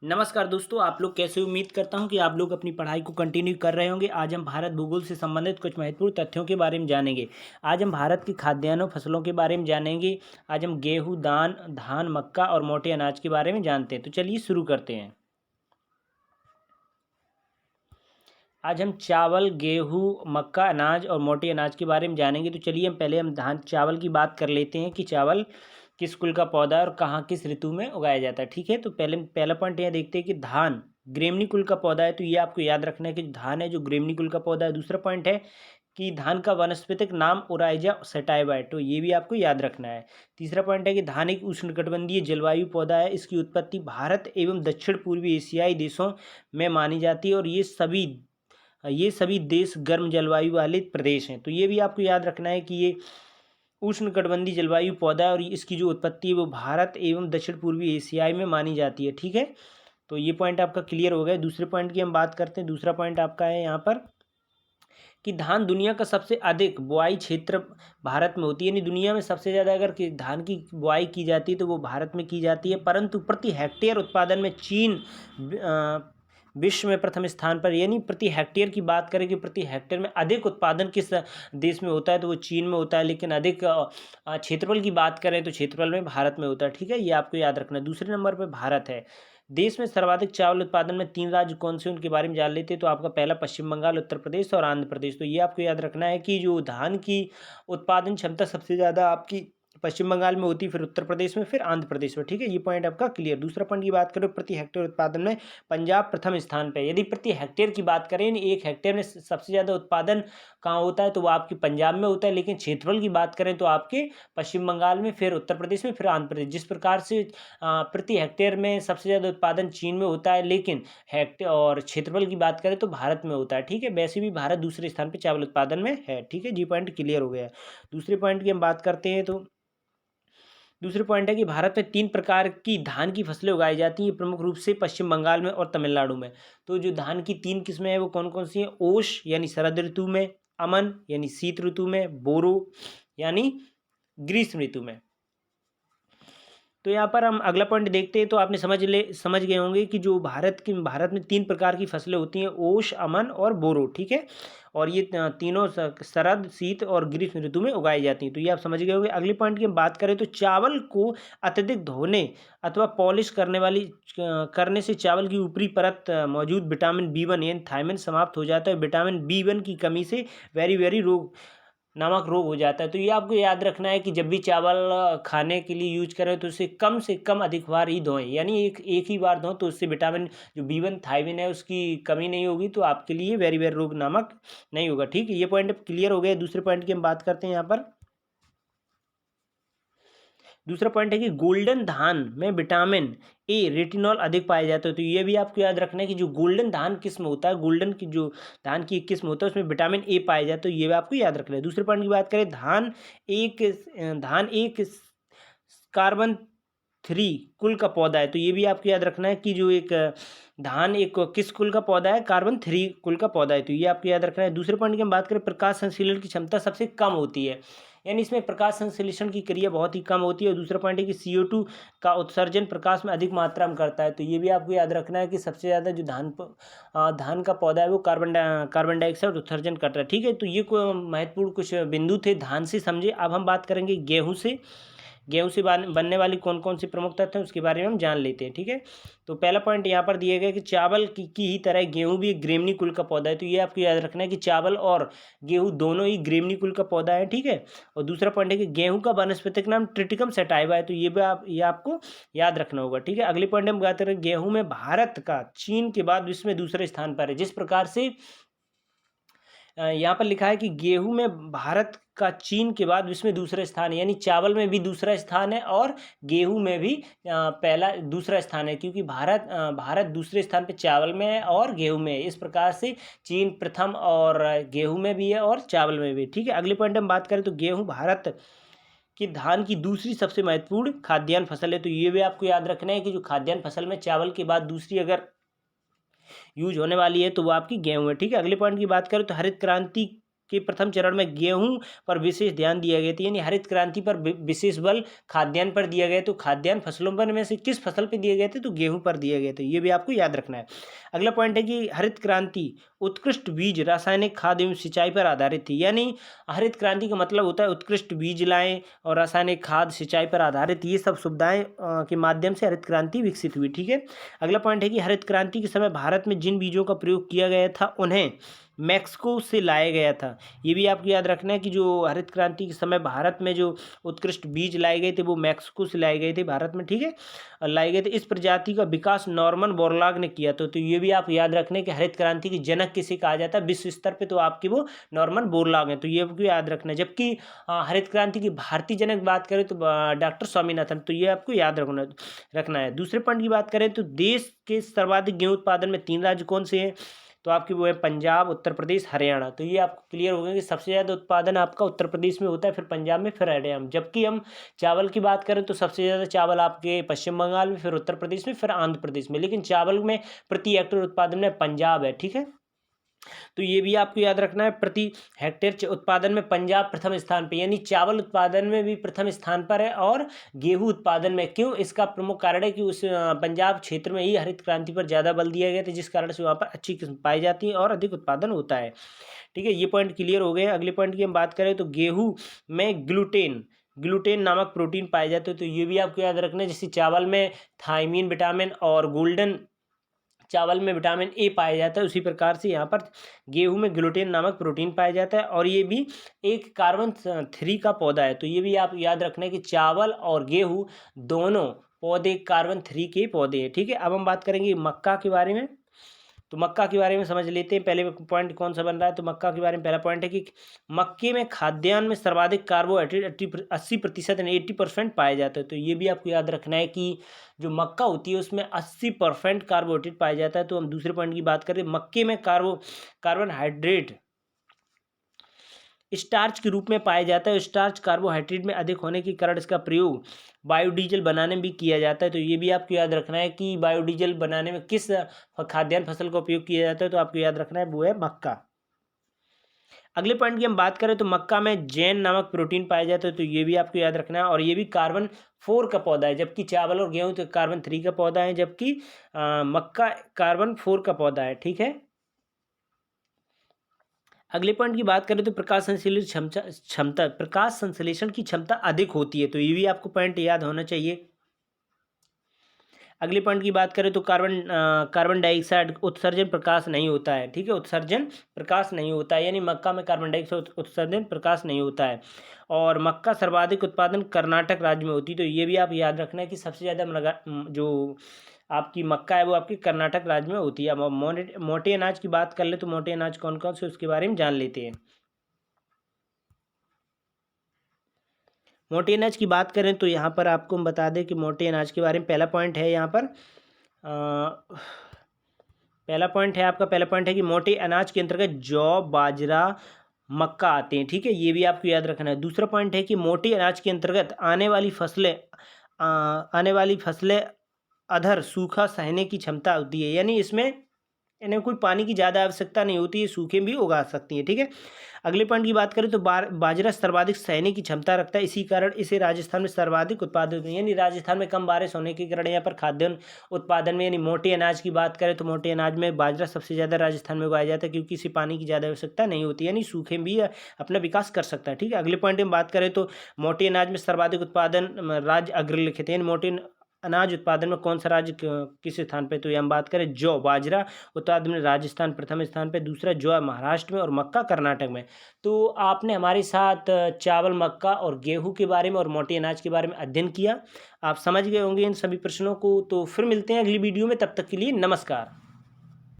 नमस्कार दोस्तों, आप लोग कैसे? उम्मीद करता हूं कि आप लोग अपनी पढ़ाई को कंटिन्यू कर रहे होंगे। आज हम भारत भूगोल से संबंधित कुछ महत्वपूर्ण तथ्यों के बारे में जानेंगे। आज हम भारत की खाद्यान्नों फसलों के बारे में जानेंगे। आज हम गेहूं, धान, मक्का और मोटे अनाज के बारे में जानते हैं। तो चलिए शुरू करते हैं। आज हम चावल, गेहूं, मक्का अनाज और मोटे अनाज के बारे में जानेंगे। तो चलिए हम धान चावल की बात कर लेते हैं कि चावल किस कुल का पौधा है और कहाँ किस ऋतु में उगाया जाता है। ठीक है, तो पहला पॉइंट यह देखते हैं कि धान ग्रेमनी कुल का पौधा है। तो ये आपको याद रखना है कि जो धान है जो ग्रेमनी कुल का पौधा है। दूसरा पॉइंट है कि धान का वानस्पतिक नाम ओराइजा सटाइवा है। तो ये भी आपको याद रखना है। तीसरा पॉइंट है कि धान एक उष्णकटिबंधीय जलवायु पौधा है। इसकी उत्पत्ति भारत एवं दक्षिण पूर्वी एशियाई देशों में मानी जाती है और ये सभी देश गर्म जलवायु वाले प्रदेश हैं। तो ये भी आपको याद रखना है कि ये उष्णकटिबंधीय जलवायु पौधा है और इसकी जो उत्पत्ति है वो भारत एवं दक्षिण पूर्वी एशियाई में मानी जाती है। ठीक है, तो ये पॉइंट आपका क्लियर हो गया। दूसरे पॉइंट की हम बात करते हैं। दूसरा पॉइंट आपका है यहाँ पर कि धान दुनिया का सबसे अधिक बुआई क्षेत्र भारत में होती है। यानी दुनिया में सबसे ज़्यादा अगर धान की बुआई की जाती है तो वो भारत में की जाती है। परंतु प्रति हेक्टेयर उत्पादन में चीन विश्व में प्रथम स्थान पर। यानी प्रति हेक्टेयर की बात करें कि प्रति हेक्टेयर में अधिक उत्पादन किस देश में होता है तो वो चीन में होता है। लेकिन अधिक क्षेत्रफल की बात करें तो क्षेत्रफल में भारत में होता है। ठीक है, ये आपको याद रखना है। दूसरे नंबर पर भारत है। देश में सर्वाधिक चावल उत्पादन में 3 राज्य कौन से उनके बारे में जान लेते हैं। तो आपका पहला पश्चिम बंगाल, उत्तर प्रदेश और आंध्र प्रदेश। तो ये आपको याद रखना है कि जो धान की उत्पादन क्षमता सबसे ज़्यादा आपकी पश्चिम बंगाल में होती है, फिर उत्तर प्रदेश में, फिर आंध्र प्रदेश में। ठीक है, ये पॉइंट आपका क्लियर। दूसरा पॉइंट की बात करें प्रति हेक्टेयर उत्पादन में पंजाब प्रथम स्थान पर। यदि प्रति हेक्टेयर की बात करें, एक हेक्टेयर में सबसे ज़्यादा उत्पादन कहाँ होता है तो वो आपके पंजाब में होता है। लेकिन क्षेत्रफल की बात करें तो आपके पश्चिम बंगाल में, फिर उत्तर प्रदेश में, फिर आंध्र प्रदेश। जिस प्रकार से प्रति हेक्टेयर में सबसे ज़्यादा उत्पादन चीन में होता है, लेकिन हेक्टेयर और क्षेत्रफल की बात करें तो भारत में होता है। ठीक है, वैसे भी भारत दूसरे स्थान पर चावल उत्पादन में है। ठीक है, जी पॉइंट क्लियर हो गया है। दूसरे पॉइंट की हम बात करते हैं। तो दूसरे पॉइंट है कि भारत में 3 प्रकार की धान की फसलें उगाई जाती हैं, प्रमुख रूप से पश्चिम बंगाल में और तमिलनाडु में। तो जो धान की 3 किस्में हैं वो कौन कौन सी हैं? ओश यानी शरद ऋतु में, अमन यानी शीत ऋतु में, बोरो यानी ग्रीष्म ऋतु में। तो यहाँ पर हम अगला पॉइंट देखते हैं। तो आपने समझ गए होंगे कि जो भारत में 3 प्रकार की फसलें होती हैं, ओश, अमन और बोरो। ठीक है, और ये तीनों शरद, शीत और ग्रीष्म ऋतु में उगाई जाती हैं। तो ये आप समझ गए होंगे। अगले पॉइंट की हम बात करें तो चावल को अत्यधिक धोने अथवा पॉलिश करने से चावल की ऊपरी परत मौजूद विटामिन बी 1 यानी थायमिन समाप्त हो जाता है। विटामिन बी 1 की कमी से वेरी वेरी रोग नामक रोग हो जाता है। तो ये आपको याद रखना है कि जब भी चावल खाने के लिए यूज करें तो उसे कम से कम अधिक बार ही धोएं। यानी एक ही बार धों तो उससे विटामिन जो बी 1 थायमिन है उसकी कमी नहीं होगी, तो आपके लिए वेरी वेरी रोग नामक नहीं होगा। ठीक है, ये पॉइंट क्लियर हो गया। दूसरे पॉइंट की हम बात करते हैं। यहाँ पर दूसरा पॉइंट है कि गोल्डन धान में विटामिन ए, रेटिनॉल अधिक पाया जाता है। तो ये भी आपको याद रखना है कि जो गोल्डन धान किस्म होता है, गोल्डन की जो धान की एक किस्म होता है उसमें विटामिन ए पाया जाता है। तो ये भी आपको याद रखना है। दूसरे पॉइंट की बात करें, धान एक कार्बन 3 कुल का पौधा है। तो ये भी आपको याद रखना है कि जो एक धान एक किस कुल का पौधा है? कार्बन 3 कुल का पौधा है। तो ये आपको याद रखना है। दूसरे पॉइंट की हम बात करें, प्रकाश संश्लेषण की क्षमता सबसे कम होती है। यानी इसमें प्रकाश संश्लेषण की क्रिया बहुत ही कम होती है। और दूसरा पॉइंट है कि CO2 का उत्सर्जन प्रकाश में अधिक मात्रा में करता है। तो ये भी आपको याद रखना है कि सबसे ज़्यादा जो धान का पौधा है वो कार्बन डाइऑक्साइड उत्सर्जन करता है। ठीक है, तो ये महत्वपूर्ण कुछ बिंदु थे धान से समझे। अब हम बात करेंगे गेहूँ से। गेहूं से बनने वाली कौन कौन सी प्रमुख तत्व हैं उसके बारे में हम जान लेते हैं। ठीक है, तो पहला पॉइंट यहाँ पर दिया गया कि चावल की ही तरह गेहूं भी एक ग्रेमनी कुल का पौधा है। तो ये आपको याद रखना है कि चावल और गेहूं दोनों ही ग्रेमनी कुल का पौधा है। ठीक है, और दूसरा पॉइंट है कि गेहूं का वानस्पतिक नाम ट्रिटिकम सटाइवा है। तो ये आपको याद रखना होगा। ठीक है, अगले पॉइंट हम बात करें, गेहूं में भारत का चीन के बाद विश्व में दूसरे स्थान पर है। जिस प्रकार से यहाँ पर लिखा है कि गेहूं में भारत का चीन के बाद विश्व में दूसरा स्थान है। यानी चावल में भी दूसरा स्थान है और गेहूं में भी दूसरा स्थान है, क्योंकि भारत दूसरे स्थान पे चावल में है और गेहूं में है। इस प्रकार से चीन प्रथम और गेहूं में भी है और चावल में भी। ठीक है, अगले पॉइंट हम बात करें तो गेहूं भारत कि धान की दूसरी सबसे महत्वपूर्ण खाद्यान्न फसल है। तो ये भी आपको याद रखना है कि जो खाद्यान्न फसल में चावल के बाद दूसरी अगर यूज होने वाली है तो वो आपकी गेहूं है। ठीक है, अगले पॉइंट की बात करें तो हरित क्रांति के प्रथम चरण में गेहूं पर विशेष ध्यान दिया गया था, यानी हरित क्रांति पर विशेष बल खाद्यान्न पर दिया गया। तो खाद्यान्न फसलों पर में से किस फसल पर दिए गए थे, तो गेहूं पर दिए गए थे। ये भी आपको याद रखना है। अगला पॉइंट है कि हरित क्रांति उत्कृष्ट बीज, रासायनिक खाद एवं सिंचाई पर आधारित थी, यानी हरित क्रांति का मतलब होता है उत्कृष्ट बीज लाएं और रासायनिक खाद सिंचाई पर आधारित ये सब सुविधाएं के माध्यम से हरित क्रांति विकसित हुई। ठीक है। अगला पॉइंट है कि हरित क्रांति के समय भारत में जिन बीजों का प्रयोग किया गया था उन्हें मैक्सिको से लाया गया था। ये भी आपको याद रखना है कि जो हरित क्रांति के समय भारत में जो उत्कृष्ट बीज लाए गए थे वो मैक्सिको से लाए गए थे भारत में। ठीक है, लाए गए थे। इस प्रजाति का विकास नॉर्मन बोरलॉग ने किया था। तो ये भी आप याद रखना है कि हरित क्रांति के जनक किसे कहा जाता है विश्व स्तर पे, तो आपके वो नॉर्मन बोरलॉग हैं। तो ये आपको याद रखना है। जबकि हरित क्रांति की भारतीय जनक बात करें तो डॉक्टर स्वामीनाथन, तो ये आपको याद रखना है। दूसरे पॉइंट की बात करें तो देश के सर्वाधिक गेहूं उत्पादन में 3 राज्य कौन से हैं, तो आपकी वो है पंजाब, उत्तर प्रदेश, हरियाणा। तो ये आपको क्लियर हो गया कि सबसे ज़्यादा उत्पादन आपका उत्तर प्रदेश में होता है, फिर पंजाब में, फिर हरियाणा में। जबकि हम चावल की बात करें तो सबसे ज़्यादा चावल आपके पश्चिम बंगाल में, फिर उत्तर प्रदेश में, फिर आंध्र प्रदेश में। लेकिन चावल में प्रति हेक्टेयर उत्पादन में पंजाब है। ठीक है, तो ये भी आपको याद रखना है। प्रति हेक्टेयर उत्पादन में पंजाब प्रथम स्थान पे, यानी चावल उत्पादन में भी प्रथम स्थान पर है और गेहूं उत्पादन में। क्यों, इसका प्रमुख कारण है कि उस पंजाब क्षेत्र में ही हरित क्रांति पर ज़्यादा बल दिया गया था, जिस कारण से वहाँ पर अच्छी किस्म पाई जाती है और अधिक उत्पादन होता है। ठीक है, ये पॉइंट क्लियर हो गए। अगले पॉइंट की हम बात करें तो गेहूँ में ग्लूटेन नामक प्रोटीन पाए जाते हैं। तो ये भी आपको याद रखना है। जैसे चावल में थायमीन विटामिन और गोल्डन चावल में विटामिन ए पाया जाता है, उसी प्रकार से यहाँ पर गेहूं में ग्लूटेन नामक प्रोटीन पाया जाता है और ये भी एक कार्बन 3 का पौधा है। तो ये भी आप याद रखना है कि चावल और गेहूं दोनों पौधे कार्बन 3 के पौधे हैं। ठीक है, अब हम बात करेंगे मक्का के बारे में। तो मक्का के बारे में समझ लेते हैं। पहले पॉइंट कौन सा बन रहा है, तो मक्का के बारे में पहला पॉइंट है कि मक्के में खाद्यान्न में सर्वाधिक कार्बोहाइड्रेट 80% यानी 80% पाया जाता है। तो ये भी आपको याद रखना है कि जो मक्का होती है उसमें 80% कार्बोहाइड्रेट पाया जाता है। तो हम दूसरे पॉइंट की बात करें, मक्के में कार्बोहाइड्रेट स्टार्च के रूप में पाया जाता है। स्टार्च कार्बोहाइड्रेट में अधिक होने के कारण इसका प्रयोग बायोडीजल बनाने में भी किया जाता है। तो ये भी आपको याद रखना है कि बायोडीजल बनाने में किस खाद्यान्न फसल का उपयोग किया जाता है, तो आपको याद रखना है वो है मक्का। अगले पॉइंट की हम बात करें तो मक्का में जैन नामक प्रोटीन पाया जाता है। तो ये भी आपको याद रखना है और ये भी कार्बन 4 का पौधा है। जबकि चावल और गेहूं तो कार्बन 3 का पौधा है, जबकि मक्का कार्बन 4 का पौधा है। ठीक है, अगले पॉइंट की बात करें तो प्रकाश संश्लेषण की क्षमता अधिक होती है। तो ये भी आपको पॉइंट याद होना चाहिए। अगले पॉइंट की बात करें तो कार्बन डाइऑक्साइड उत्सर्जन प्रकाश नहीं होता है। ठीक है, उत्सर्जन प्रकाश नहीं होता है, यानी मक्का में कार्बन डाइऑक्साइड उत्सर्जन प्रकाश नहीं होता है। और मक्का सर्वाधिक उत्पादन कर्नाटक राज्य में होती है। तो ये भी आप याद रखना है कि सबसे ज़्यादा जो आपकी मक्का है वो आपकी कर्नाटक राज्य में होती है। अब मोटे अनाज की बात कर ले तो मोटे अनाज कौन कौन से उसके बारे में जान लेते हैं। मोटे अनाज की बात करें तो यहाँ पर आपको हम बता दें कि मोटे अनाज के बारे में पहला पॉइंट है यहाँ पर पहला पॉइंट है कि मोटे अनाज के अंतर्गत जौ, बाजरा, मक्का आते हैं। ठीक है, ये भी आपको याद रखना है। दूसरा पॉइंट है कि मोटे अनाज के अंतर्गत आने वाली फसलें अधर सूखा सहने की क्षमता होती है, यानी इसमें इन्हें कोई पानी की ज़्यादा आवश्यकता नहीं होती है, सूखे भी उगा सकती है। ठीक है, अगले पॉइंट की बात करें तो बाजरा सर्वाधिक सहने की क्षमता रखता है, इसी कारण इसे राजस्थान में सर्वाधिक उत्पादित होती है। यानी राजस्थान में कम बारिश होने के कारण यहाँ पर खाद्यान्न उत्पादन में, यानी मोटे अनाज की बात करें तो मोटे अनाज में बाजरा सबसे ज़्यादा राजस्थान में उगाया जाता है, क्योंकि इसे पानी की ज़्यादा आवश्यकता नहीं होती, यानी सूखे भी अपना विकास कर सकता है। ठीक है, अगले पॉइंट में बात करें तो मोटे अनाज में सर्वाधिक उत्पादन राज्य अग्रलिखित है। मोटे अनाज उत्पादन में कौन सा राज्य किस स्थान पे, तो ये हम बात करें जौ बाजरा उत्पादन में राजस्थान प्रथम स्थान पे, दूसरा जौ है महाराष्ट्र में और मक्का कर्नाटक में। तो आपने हमारे साथ चावल, मक्का और गेहूं के बारे में और मोटे अनाज के बारे में अध्ययन किया। आप समझ गए होंगे इन सभी प्रश्नों को। तो फिर मिलते हैं अगली वीडियो में, तब तक के लिए नमस्कार।